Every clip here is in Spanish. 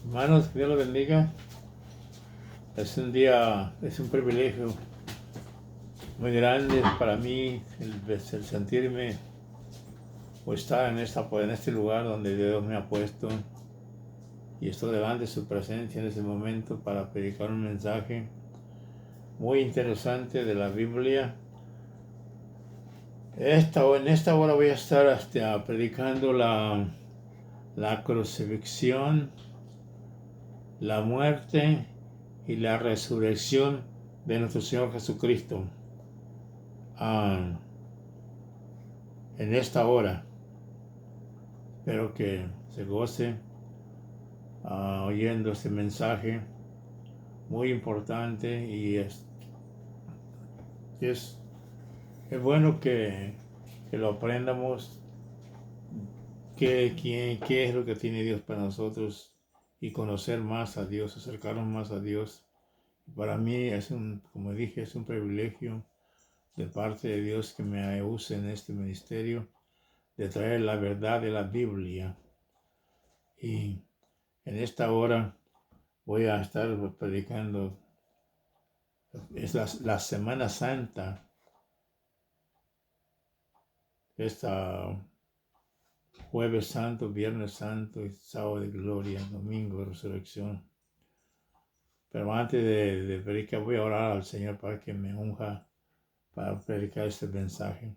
Hermanos, que Dios los bendiga. Es un privilegio muy grande para mí el sentirme o estar en este lugar donde Dios me ha puesto y estoy delante de su presencia en ese momento para predicar un mensaje muy interesante de la Biblia. En esta hora voy a estar predicando la crucifixión, la muerte y la resurrección de nuestro Señor Jesucristo. En esta hora espero que se goce oyendo este mensaje muy importante y es bueno que lo aprendamos qué es lo que tiene Dios para nosotros y conocer más a Dios, acercarnos más a Dios. Para mí como dije, es un privilegio de parte de Dios que me use en este ministerio de traer la verdad de la Biblia. Y en esta hora voy a estar predicando. Es la Semana Santa. Jueves Santo, Viernes Santo, Sábado de Gloria, Domingo de Resurrección. Pero antes de predicar, voy a orar al Señor para que me unja para predicar este mensaje.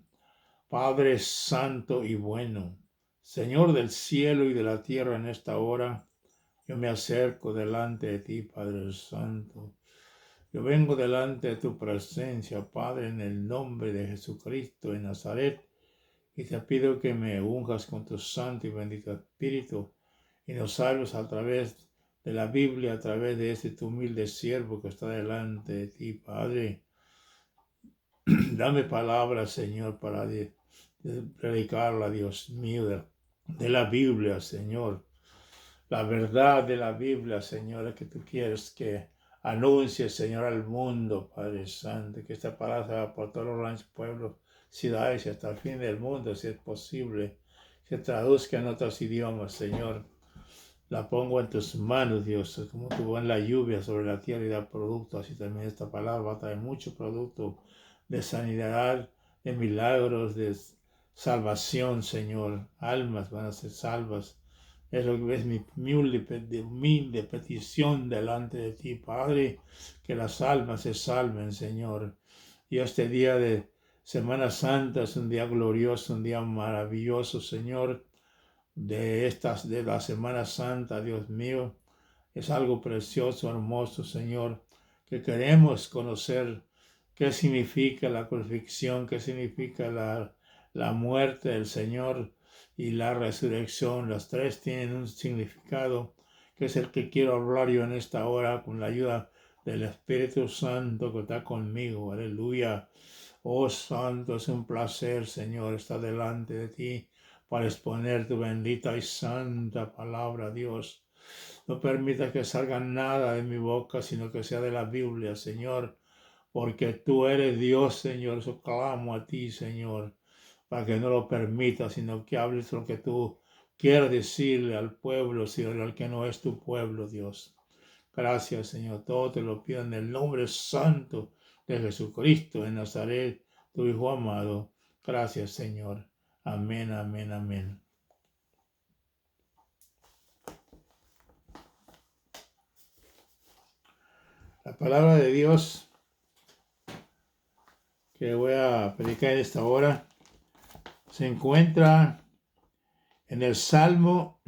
Padre Santo y bueno, Señor del cielo y de la tierra, en esta hora yo me acerco delante de ti, Padre Santo. Yo vengo delante de tu presencia, Padre, en el nombre de Jesucristo de Nazaret, y te pido que me unjas con tu santo y bendito Espíritu y nos salves a través de la Biblia, a través de este tu humilde siervo que está delante de ti, Padre. Dame palabras, Señor, para predicarla, Dios mío, de la Biblia, Señor. La verdad de la Biblia, Señor, que tú quieres que anuncie, Señor, al mundo, Padre Santo, que esta palabra se va por todos los ranchos, pueblos, ciudades y hasta el fin del mundo, si es posible, se traduzca en otros idiomas, Señor. La pongo en tus manos, Dios, como tú en la lluvia sobre la tierra y da producto, así también esta palabra va a traer mucho producto de sanidad, de milagros, de salvación, Señor. Almas van a ser salvas. Es lo que es mi humilde petición delante de ti, Padre, que las almas se salven, Señor. Y este día de Semana Santa es un día glorioso, un día maravilloso, Señor, de la Semana Santa, Dios mío. Es algo precioso, hermoso, Señor, que queremos conocer qué significa la crucifixión, qué significa la muerte del Señor y la resurrección. Las tres tienen un significado que es el que quiero hablar yo en esta hora con la ayuda del Espíritu Santo que está conmigo. Aleluya. Oh Santo, es un placer, Señor, estar delante de ti para exponer tu bendita y santa palabra, Dios. No permita que salga nada de mi boca, sino que sea de la Biblia, Señor, porque tú eres Dios, Señor. Yo clamo a ti, Señor, para que no lo permitas, sino que hables lo que tú quieras decirle al pueblo, Señor, al que no es tu pueblo, Dios. Gracias, Señor. Todo te lo pido en el nombre santo de Jesucristo de Nazaret, tu Hijo amado. Gracias, Señor. Amén, amén, amén. La palabra de Dios que voy a predicar esta hora se encuentra en el Salmo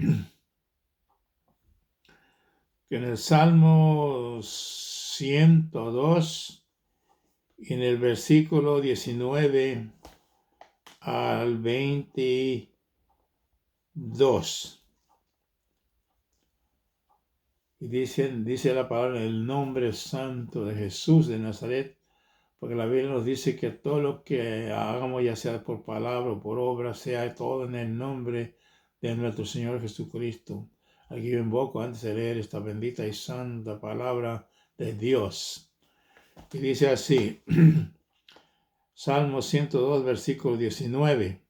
102 y en el versículo 19 al 22. Y dice la palabra en el nombre santo de Jesús de Nazaret, porque la Biblia nos dice que todo lo que hagamos, ya sea por palabra o por obra, sea todo en el nombre de nuestro Señor Jesucristo. Aquí yo invoco antes de leer esta bendita y santa palabra de Dios. Y dice así, Salmo 102, versículo 19.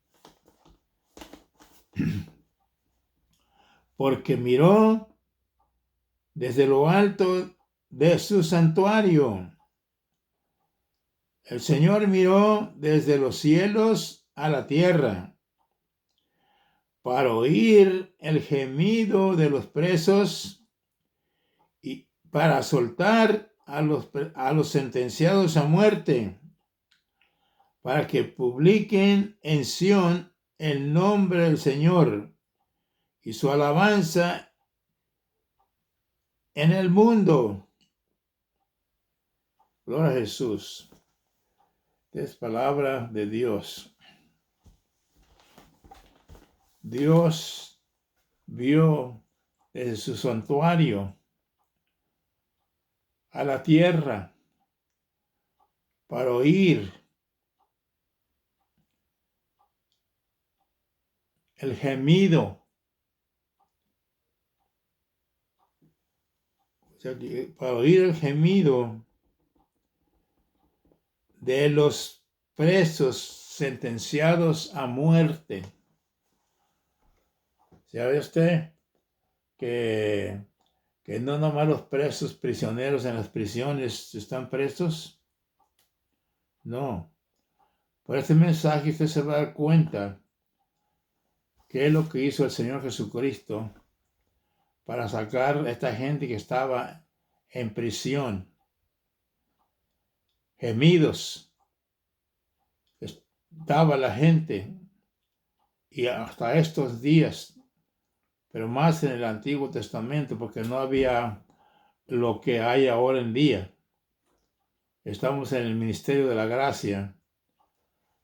Porque miró desde lo alto de su santuario. El Señor miró desde los cielos a la tierra para oír el gemido de los presos y para soltar a los sentenciados a muerte, para que publiquen en Sión el nombre del Señor y su alabanza en el mundo. Gloria a Jesús. Es palabra de Dios. Dios vio desde su santuario a la tierra para oír el gemido, para oír el gemido de los presos sentenciados a muerte. ¿Sabe usted que no nomás los presos prisioneros en las prisiones están presos? No. Por este mensaje usted se va a dar cuenta qué es lo que hizo el Señor Jesucristo para sacar a esta gente que estaba en prisión. Gemidos. Estaba la gente, y hasta estos días, pero más en el Antiguo Testamento, porque no había lo que hay ahora en día. Estamos en el ministerio de la gracia.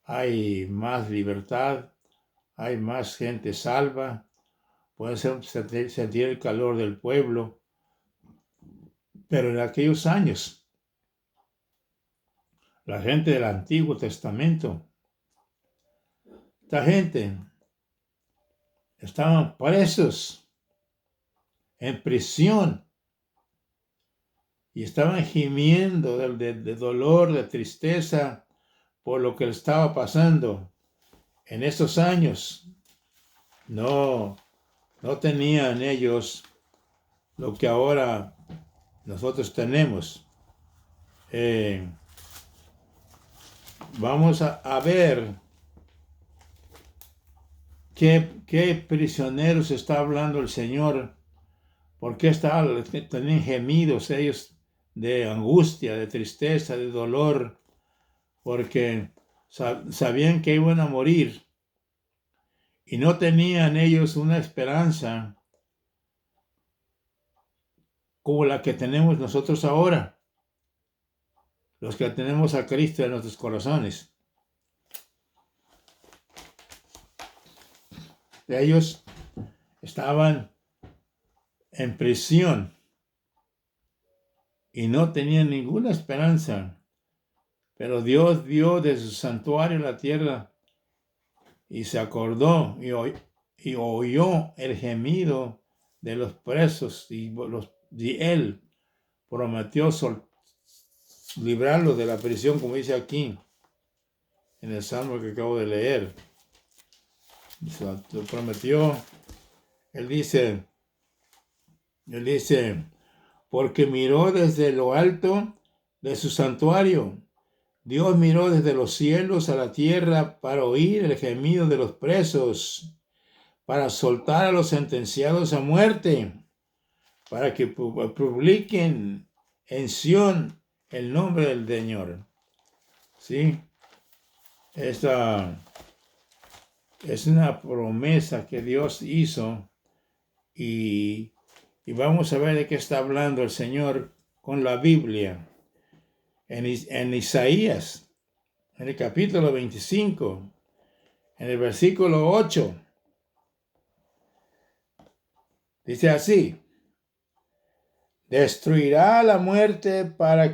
Hay más libertad, hay más gente salva, pueden sentir el calor del pueblo. Pero en aquellos años, la gente del Antiguo Testamento, esta gente estaban presos en prisión y estaban gimiendo de dolor, de tristeza por lo que le estaba pasando. En esos años no tenían ellos lo que ahora nosotros tenemos. Vamos a ver qué prisioneros está hablando el Señor, porque tenían gemidos ellos de angustia, de tristeza, de dolor, porque sabían que iban a morir y no tenían ellos una esperanza como la que tenemos nosotros ahora, los que tenemos a Cristo en nuestros corazones. Ellos estaban en prisión y no tenían ninguna esperanza, pero Dios vio desde su santuario la tierra y se acordó y oyó el gemido de los presos y Él prometió librarlos de la prisión, como dice aquí en el Salmo que acabo de leer. Lo prometió. Él dice, porque miró desde lo alto de su santuario. Dios miró desde los cielos a la tierra para oír el gemido de los presos, para soltar a los sentenciados a muerte, para que publiquen en Sión el nombre del Señor. ¿Sí? Esta es una promesa que Dios hizo y vamos a ver de qué está hablando el Señor con la Biblia. En Isaías, en el capítulo 25, en el versículo 8, dice así: destruirá la muerte para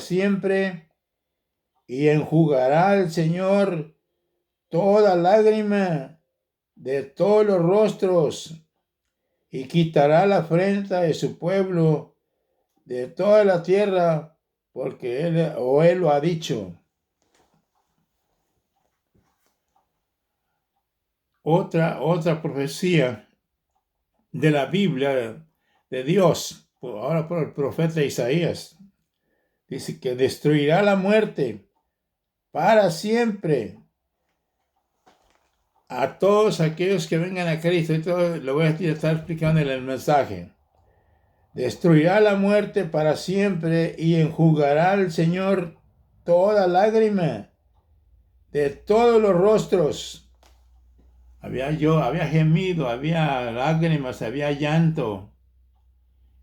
siempre, y enjugará el Señor toda lágrima de todos los rostros, y quitará la afrenta de su pueblo de toda la tierra, porque Él lo ha dicho. Otra profecía de la Biblia de Dios, ahora por el profeta Isaías. Dice que destruirá la muerte para siempre a todos aquellos que vengan a Cristo. Esto lo voy a estar explicando en el mensaje. Destruirá la muerte para siempre y enjugará el Señor toda lágrima de todos los rostros. Había gemido, había lágrimas, había llanto.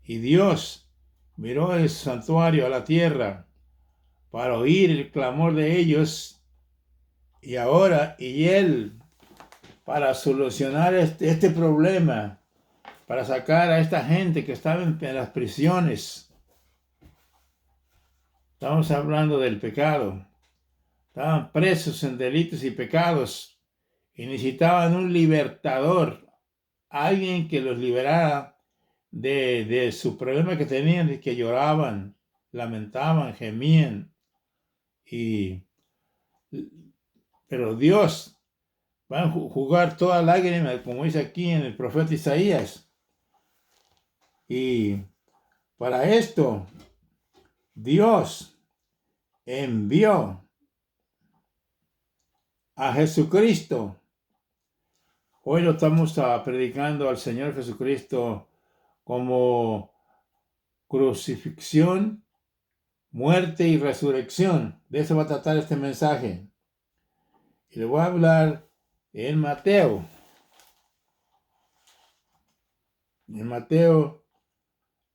Y Dios miró el santuario a la tierra para oír el clamor de ellos. Y Él, para solucionar este problema, para sacar a esta gente que estaba en las prisiones. Estamos hablando del pecado. Estaban presos en delitos y pecados y necesitaban un libertador, alguien que los liberara de su problema que tenían, de que lloraban, lamentaban, gemían. Pero Dios va a jugar toda lágrima, como dice aquí en el profeta Isaías. Y para esto, Dios envió a Jesucristo. Hoy lo estamos predicando al Señor Jesucristo como crucifixión, muerte y resurrección. De eso va a tratar este mensaje. Y le voy a hablar en Mateo. En Mateo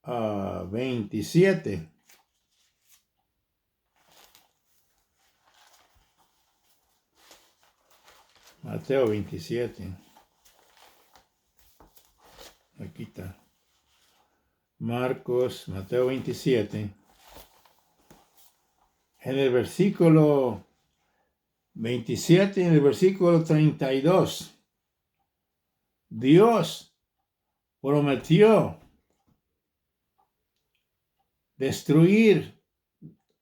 27. Mateo 27. Aquí está. Mateo 27. En el versículo 27, en el versículo 32, Dios prometió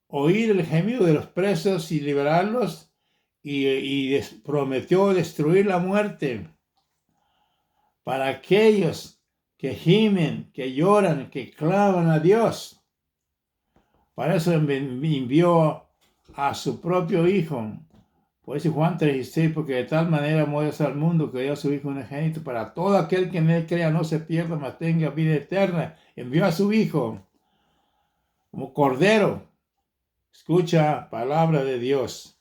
oír el gemido de los presos y liberarlos, y prometió destruir la muerte para aquellos que gimen, que lloran, que claman a Dios. Para eso envió a su propio Hijo. Por eso Juan 3:16, porque de tal manera amó Dios al mundo que dio a su Hijo unigénito para todo aquel que en él crea no se pierda, mas tenga vida eterna. Envió a su Hijo como Cordero. Escucha palabra de Dios.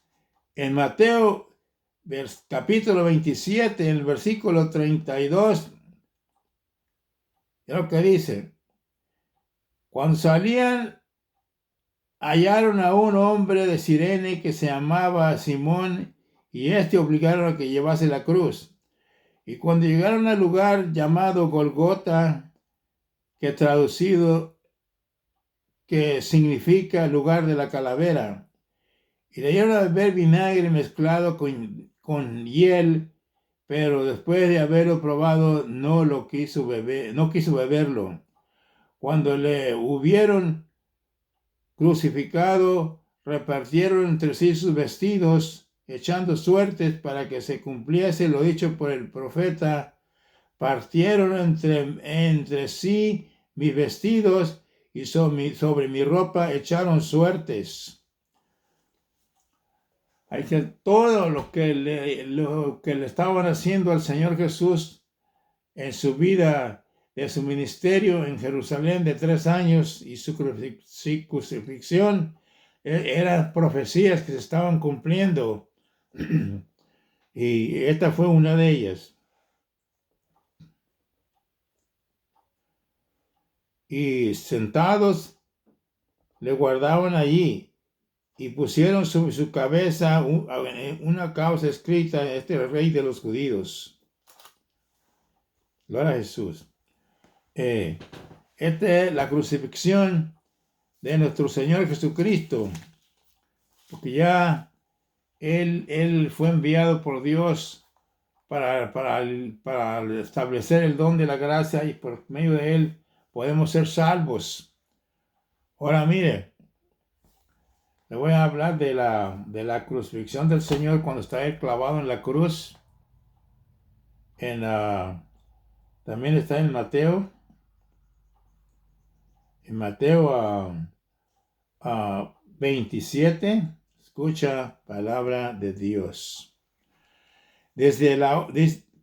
En Mateo capítulo 27, en el versículo 32, es lo que dice. Cuando salían, hallaron a un hombre de Cirene que se llamaba Simón, y obligaron a que llevase la cruz. Y cuando llegaron al lugar llamado Golgota, que traducido que significa lugar de la calavera, y le dieron a beber vinagre mezclado con hiel, pero después de haberlo probado no quiso beberlo. Cuando le hubieron crucificado, repartieron entre sí sus vestidos, echando suertes para que se cumpliese lo dicho por el profeta. Partieron entre sí mis vestidos y sobre mi ropa echaron suertes. Hay que todo lo que le estaban haciendo al Señor Jesús en su vida, de su ministerio en Jerusalén de 3 años y su crucifixión, eran profecías que se estaban cumpliendo. Y esta fue una de ellas. Y sentados le guardaban allí y pusieron sobre su cabeza una causa escrita: este es el Rey de los Judíos. Gloria a Jesús. Esta es la crucifixión de nuestro Señor Jesucristo, porque ya Él fue enviado por Dios para establecer el don de la gracia, y por medio de Él podemos ser salvos. Ahora mire, le voy a hablar de la crucifixión del Señor cuando está Él clavado en la cruz. También está en Mateo. En Mateo 27, escucha palabra de Dios.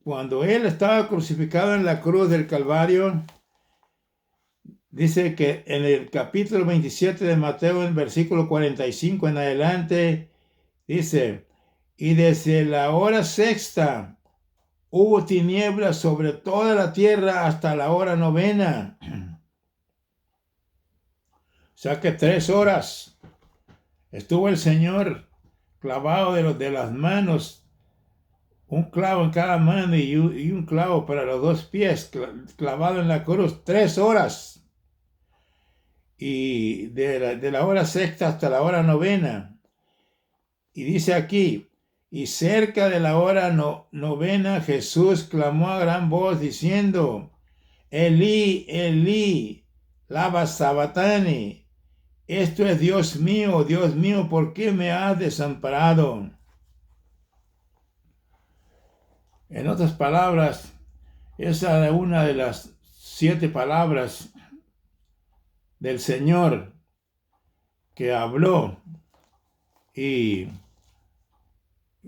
Cuando él estaba crucificado en la cruz del Calvario, dice que en el capítulo 27 de Mateo, en el versículo 45 en adelante, dice, y desde la hora sexta hubo tinieblas sobre toda la tierra hasta la hora novena. O sea que 3 horas estuvo el Señor clavado de las manos, un clavo en cada mano y un clavo para los 2 pies, clavado en la cruz, 3 horas. Y de la hora sexta hasta la hora novena. Y dice aquí, y cerca de la hora novena, Jesús clamó a gran voz diciendo, Elí, Elí, lama sabachthani. Esto es Dios mío, ¿por qué me has desamparado? En otras palabras, esa es una de las 7 palabras del Señor que habló.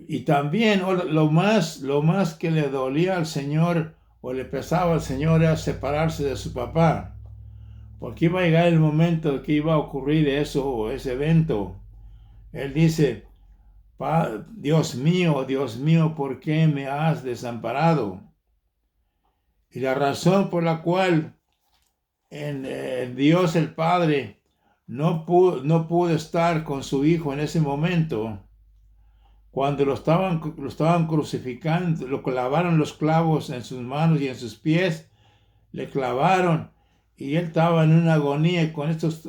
Y también lo más que le dolía al Señor o le pesaba al Señor era separarse de su papá. Porque iba a llegar el momento que iba a ocurrir eso, ese evento. Él dice, Dios mío, ¿por qué me has desamparado? Y la razón por la cual en Dios el Padre no pudo estar con su Hijo en ese momento, cuando lo estaban crucificando, lo clavaron los clavos en sus manos y en sus pies, le clavaron, y él estaba en una agonía, y con estos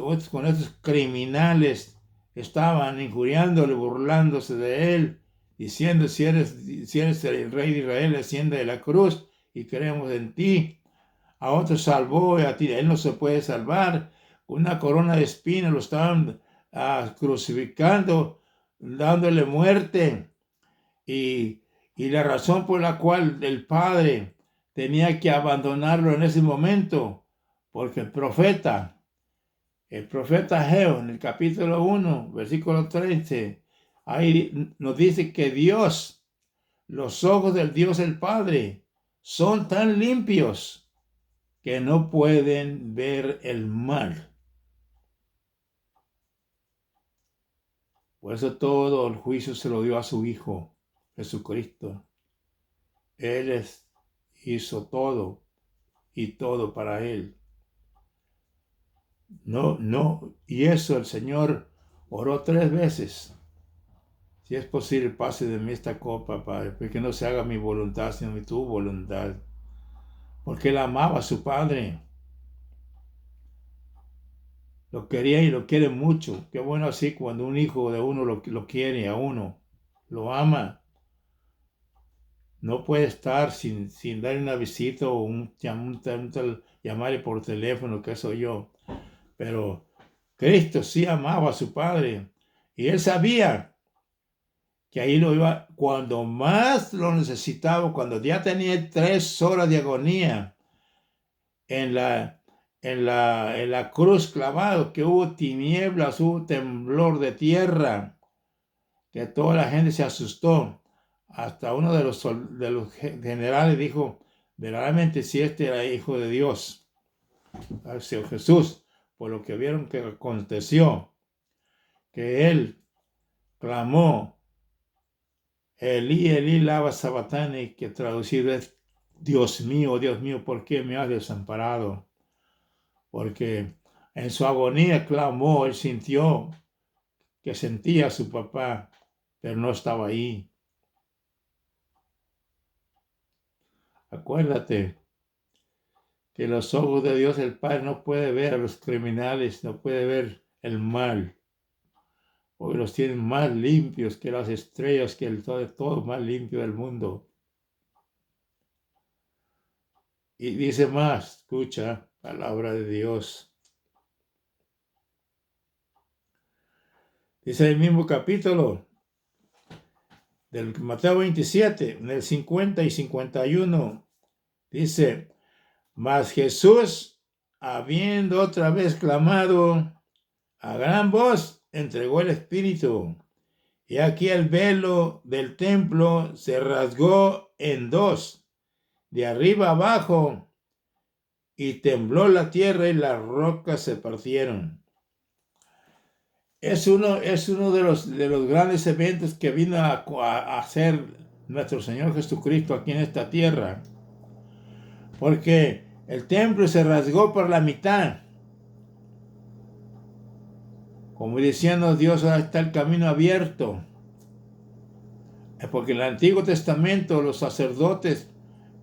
criminales estaban injuriándole, burlándose de él, diciendo, si eres el rey de Israel, desciende de la cruz y creemos en ti. A otros salvó y a ti, él no se puede salvar. Una corona de espinas lo estaban crucificando, dándole muerte. Y la razón por la cual el Padre tenía que abandonarlo en ese momento, porque el profeta Ageo, en el capítulo 1, versículo 13, ahí nos dice que Dios, los ojos del Dios el Padre, son tan limpios que no pueden ver el mal. Por eso todo el juicio se lo dio a su Hijo, Jesucristo. Él hizo todo y todo para Él. Y eso el Señor oró 3 veces. Si es posible, pase de mí esta copa, Padre, porque no se haga mi voluntad, sino tu voluntad. Porque Él amaba a su Padre. Lo quería y lo quiere mucho. Qué bueno así cuando un hijo de uno lo quiere a uno, lo ama. No puede estar sin darle una visita o llamarle por teléfono, que soy yo. Pero Cristo sí amaba a su Padre. Y Él sabía que ahí lo iba, cuando más lo necesitaba, cuando ya tenía 3 horas de agonía en la cruz clavado, que hubo tinieblas, hubo temblor de tierra, que toda la gente se asustó. Hasta uno de los generales dijo, verdaderamente si este era hijo de Dios, hacia Jesús, por lo que vieron que aconteció, que él clamó, Elí, Elí, lama sabachthani, que traducido es, Dios mío, ¿por qué me has desamparado? Porque en su agonía clamó, él sintió que sentía a su papá, pero no estaba ahí. Acuérdate que los ojos de Dios el Padre no puede ver a los criminales, no puede ver el mal. Hoy los tienen más limpios que las estrellas, que todo más limpio del mundo. Y dice más, escucha, palabra de Dios. Dice el mismo capítulo del Mateo 27, en el 50 y 51, dice, Mas Jesús, habiendo otra vez clamado a gran voz, entregó el Espíritu. Y aquí el velo del templo se rasgó en dos, de arriba abajo, y tembló la tierra y las rocas se partieron. Es uno de los grandes eventos que vino a hacer nuestro Señor Jesucristo aquí en esta tierra. Porque el templo se rasgó por la mitad. Como diciendo Dios, ahora está el camino abierto. Porque en el Antiguo Testamento los sacerdotes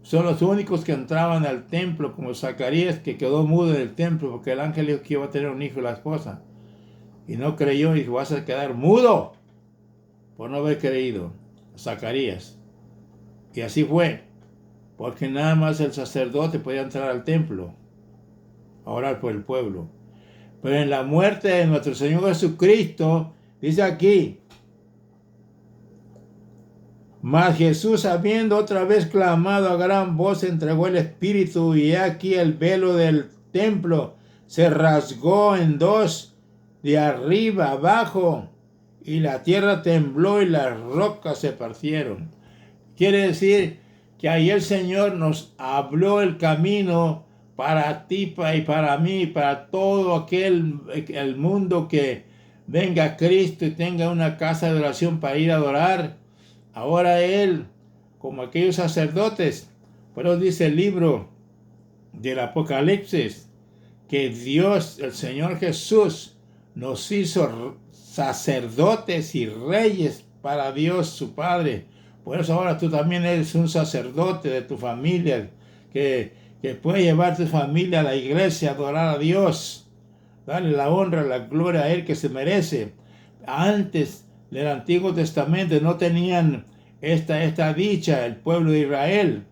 son los únicos que entraban al templo, como Zacarías, que quedó mudo en el templo porque el ángel dijo que iba a tener un hijo y la esposa. Y no creyó y dijo, vas a quedar mudo por no haber creído. Zacarías. Y así fue, porque nada más el sacerdote podía entrar al templo a orar por el pueblo. Pero en la muerte de nuestro Señor Jesucristo, dice aquí, mas Jesús, habiendo otra vez clamado a gran voz, entregó el Espíritu, y he aquí el velo del templo se rasgó en dos, de arriba abajo, y la tierra tembló y las rocas se partieron. Quiere decir que ahí el Señor nos habló el camino para ti y para mí, para todo el mundo que venga a Cristo y tenga una casa de oración para ir a adorar. Ahora Él, como aquellos sacerdotes, pero dice el libro del Apocalipsis, que Dios, el Señor Jesús, nos hizo sacerdotes y reyes para Dios su Padre. Por eso ahora tú también eres un sacerdote de tu familia, que puede llevar tu familia a la iglesia a adorar a Dios, darle la honra, la gloria a Él que se merece. Antes del Antiguo Testamento no tenían esta dicha el pueblo de Israel.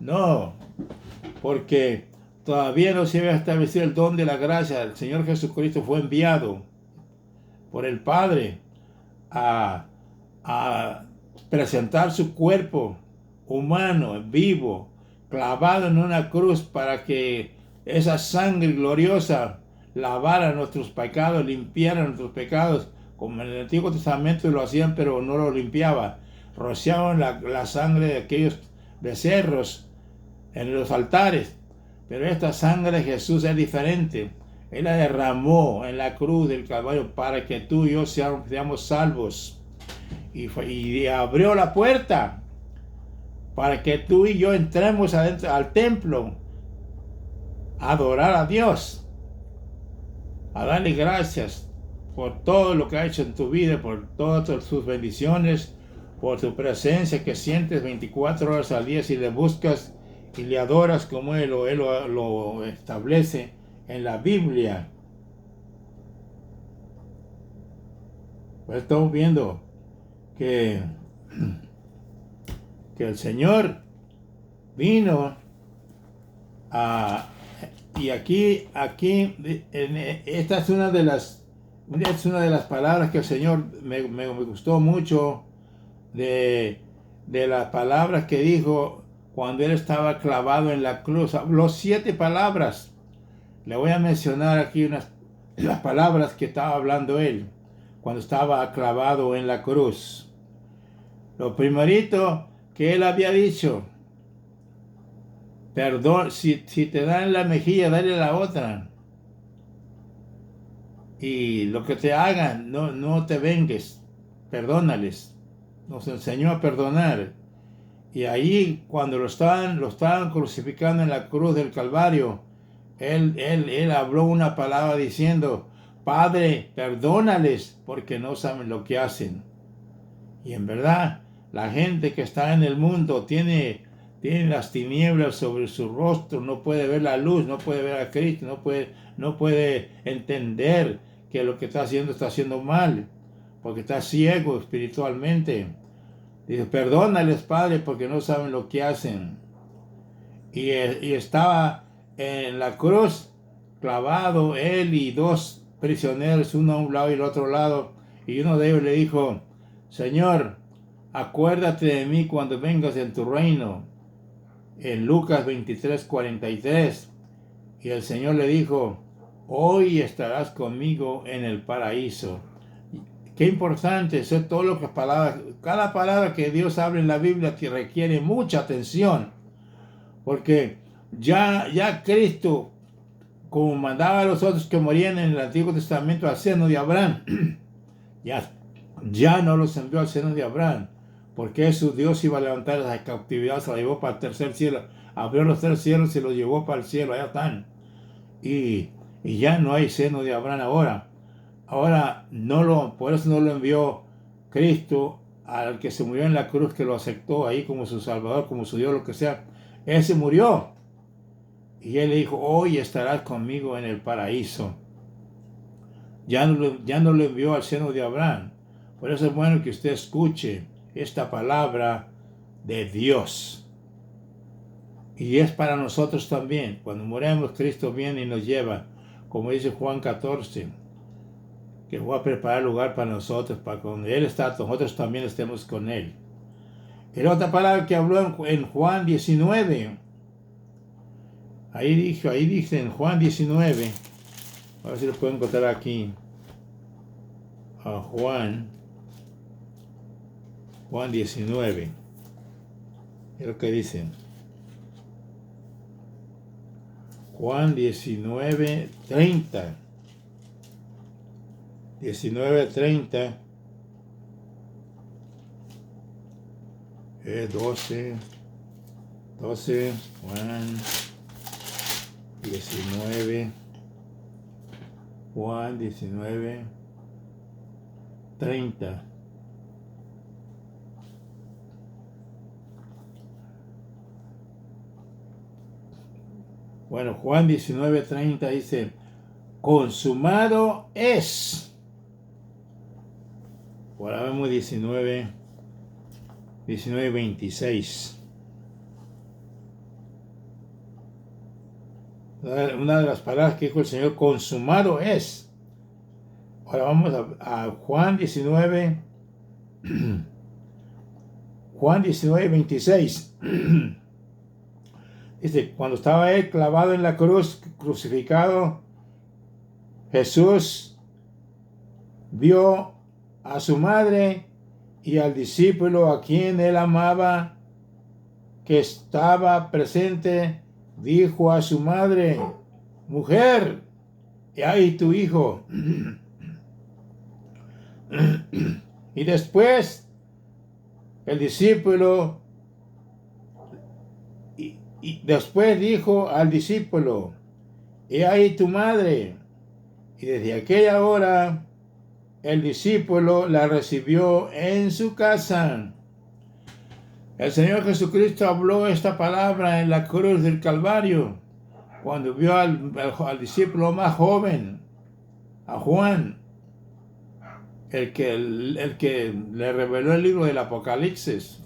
No, porque todavía no se había establecido el don de la gracia. El Señor Jesucristo fue enviado por el Padre a presentar su cuerpo humano, vivo, clavado en una cruz para que esa sangre gloriosa lavara nuestros pecados, limpiara nuestros pecados, como en el Antiguo Testamento lo hacían, pero no lo limpiaba. Rociaban la sangre de aquellos becerros en los altares, pero esta sangre de Jesús es diferente. Él la derramó en la cruz del Calvario para que tú y yo seamos salvos. Y abrió la puerta para que tú y yo entremos adentro al templo a adorar a Dios, a darle gracias por todo lo que ha hecho en tu vida, por todas sus bendiciones, por tu presencia que sientes 24 horas al día si le buscas y le adoras como Él lo establece en la Biblia. Pues estamos viendo que el Señor vino y aquí esta es una de las palabras que el Señor me gustó mucho de las palabras que dijo cuando Él estaba clavado en la cruz. Habló 7 palabras. Le voy a mencionar aquí las palabras que estaba hablando Él cuando estaba clavado en la cruz. Lo primerito que Él había dicho: perdón, si te dan la mejilla, dale la otra. Y lo que te hagan, no te vengues, perdónales. Nos enseñó a perdonar. Y ahí, cuando lo estaban crucificando en la cruz del Calvario, él habló una palabra diciendo: Padre, perdónales porque no saben lo que hacen. Y en verdad, la gente que está en el mundo tiene las tinieblas sobre su rostro, no puede ver la luz, no puede ver a Cristo, no puede entender que lo que está haciendo mal, porque está ciego espiritualmente. Dice: perdónales, Padre, porque no saben lo que hacen. Y estaba en la cruz clavado él y 2 prisioneros, uno a un lado y el otro lado, y uno de ellos le dijo: Señor, acuérdate de mí cuando vengas en tu reino. en Lucas 23:43. Y el Señor le dijo, hoy estarás conmigo en el paraíso. Qué importante es todo lo que cada palabra que Dios habla en la Biblia que requiere mucha atención. Porque ya Cristo, como mandaba a los otros que morían en el Antiguo Testamento al seno de Abraham, ya no los envió al seno de Abraham, porque su Dios iba a levantar esa cautividad, se la llevó para el tercer cielo, abrió los tres cielos y los llevó para el cielo, allá están. Y ya no hay seno de Abraham ahora. Ahora por eso no lo envió Cristo al que se murió en la cruz, que lo aceptó ahí como su Salvador, como su Dios, lo que sea. Él se murió. Y él le dijo, hoy estarás conmigo en el paraíso. Ya no lo envió al seno de Abraham. Por eso es bueno que usted escuche esta palabra de Dios. Y es para nosotros también. Cuando moremos, Cristo viene y nos lleva, como dice Juan 14, que va a preparar lugar para nosotros, para cuando Él está, nosotros también estemos con Él. Y la otra palabra que habló en Juan 19, ahí dice en Juan 19, a ver si lo puedo encontrar aquí, a Juan 19, es lo que dice. Juan 19:30. 19:30. 12. Juan 19. Juan 19:30. Bueno, Juan 19:30 dice, consumado es. Ahora vemos 19:26. Una de las palabras que dijo el Señor, consumado es. Ahora vamos a Juan 19. Juan 19:26. Dice, cuando estaba él clavado en la cruz, crucificado, Jesús vio a su madre y al discípulo a quien él amaba, que estaba presente, dijo a su madre, mujer, he ahí tu hijo. Y después el discípulo y después dijo al discípulo, he ahí tu madre. Y desde aquella hora el discípulo la recibió en su casa. El Señor Jesucristo habló esta palabra en la cruz del Calvario, cuando vio al discípulo más joven, a Juan, el que le reveló el libro del Apocalipsis.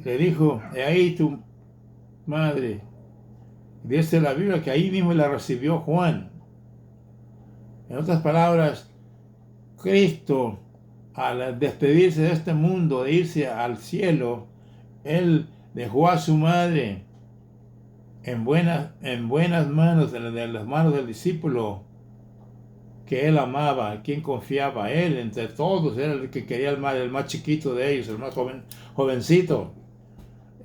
Le dijo, he ahí tu madre. Dice la Biblia que ahí mismo la recibió Juan. En otras palabras, Cristo, al despedirse de este mundo, de irse al cielo, Él dejó a su madre en buenas manos, en las manos del discípulo que Él amaba, a quien confiaba. Él, entre todos, era el que quería el más chiquito de ellos, el más jovencito.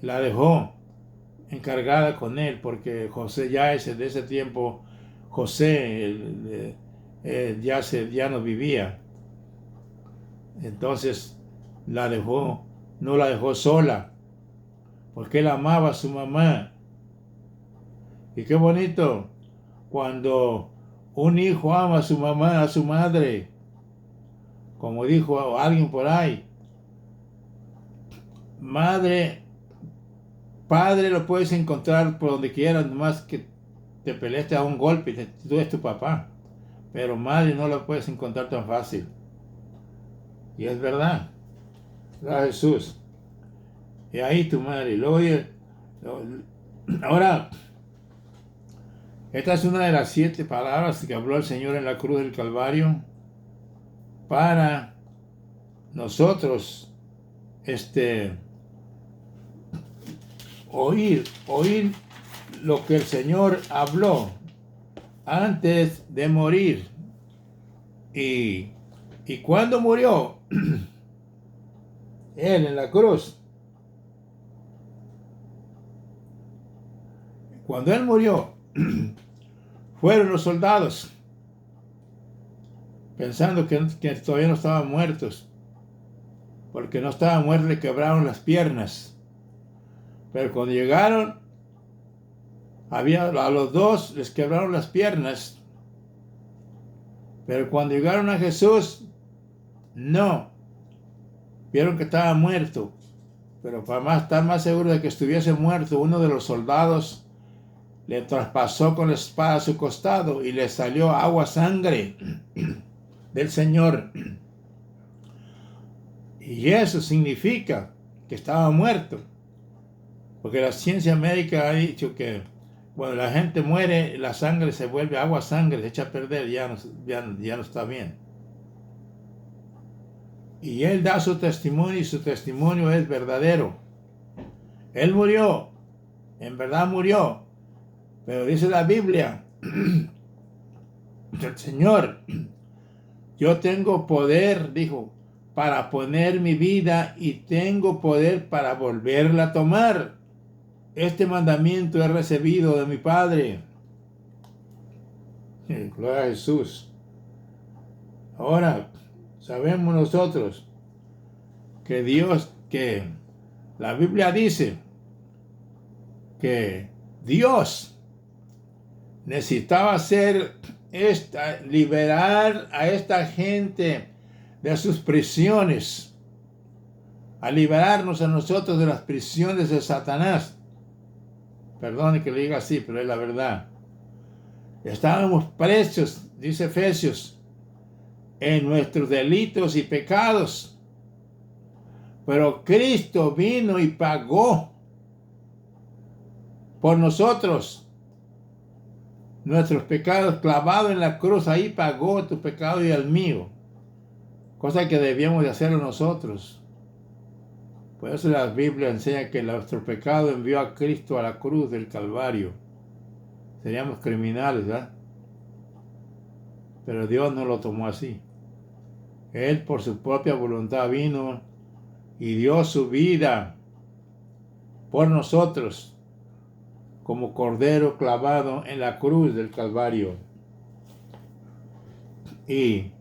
La dejó encargada con Él, porque José ya de ese tiempo, José ya no vivía. Entonces no la dejó sola, porque él amaba a su mamá. Y qué bonito cuando un hijo ama a su mamá, a su madre, como dijo alguien por ahí. Padre lo puedes encontrar por donde quieras, nomás que te peleaste a un golpe y tú eres tu papá. Pero madre no la puedes encontrar tan fácil. Y es verdad. Gracias Jesús. Y ahí tu madre. Ahora, esta es una de las 7 palabras que habló el Señor en la cruz del Calvario para nosotros oír lo que el Señor habló antes de morir. Y cuando murió Él en la cruz, cuando Él murió, fueron los soldados, pensando que todavía no estaban muertos, porque no estaban muertos, le quebraron las piernas. Pero cuando llegaron, a los dos les quebraron las piernas. Pero cuando llegaron a Jesús, no. Vieron que estaba muerto. Pero para estar más seguro de que estuviese muerto, uno de los soldados le traspasó con la espada su costado y le salió agua, sangre del Señor. Y eso significa que estaba muerto. Porque la ciencia médica ha dicho que cuando la gente muere, la sangre se vuelve agua, sangre, se echa a perder, ya no está bien. Y Él da su testimonio y su testimonio es verdadero. Él murió, en verdad murió. Pero dice la Biblia, el Señor, yo tengo poder, dijo, para poner mi vida y tengo poder para volverla a tomar. Este mandamiento he recibido de mi Padre. Gloria a Jesús. Ahora, sabemos nosotros que la Biblia dice que Dios necesitaba liberar a esta gente de sus prisiones, a liberarnos a nosotros de las prisiones de Satanás. Perdone que le diga así, pero es la verdad. Estábamos presos, dice Efesios, en nuestros delitos y pecados. Pero Cristo vino y pagó por nosotros nuestros pecados, clavado en la cruz. Ahí pagó tu pecado y el mío. Cosa que debíamos de hacerlo nosotros. Por eso la Biblia enseña que nuestro pecado envió a Cristo a la cruz del Calvario. Seríamos criminales, ¿verdad? Pero Dios no lo tomó así. Él por su propia voluntad vino y dio su vida por nosotros como cordero clavado en la cruz del Calvario. Y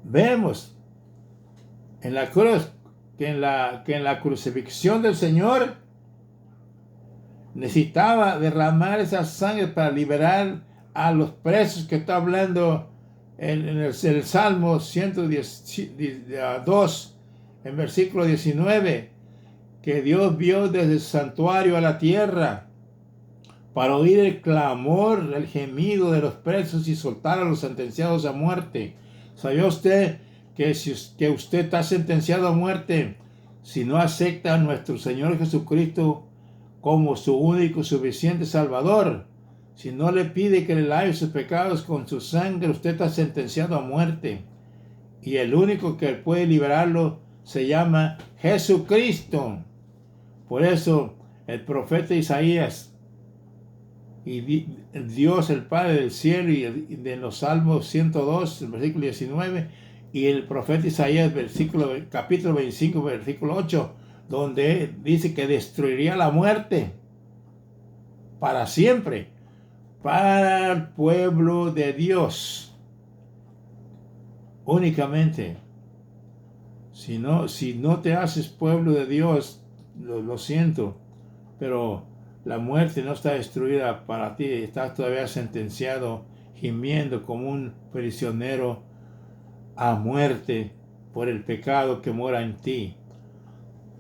vemos en la cruz que en la crucifixión del Señor necesitaba derramar esa sangre para liberar a los presos, que está hablando en el Salmo 102, en versículo 19, que Dios vio desde el santuario a la tierra para oír el clamor, el gemido de los presos y soltar a los sentenciados a muerte. ¿Sabía usted que usted está sentenciado a muerte si no acepta a nuestro Señor Jesucristo como su único suficiente Salvador? Si no le pide que le lave sus pecados con su sangre, usted está sentenciado a muerte. Y el único que puede liberarlo se llama Jesucristo. Por eso el profeta Isaías y Dios el Padre del cielo, y de los Salmos 102, el versículo 19, y el profeta Isaías, capítulo 25, versículo 8, donde dice que destruiría la muerte para siempre, para el pueblo de Dios. Únicamente, si no te haces pueblo de Dios, lo siento, pero la muerte no está destruida para ti, estás todavía sentenciado, gimiendo como un prisionero a muerte por el pecado que mora en ti.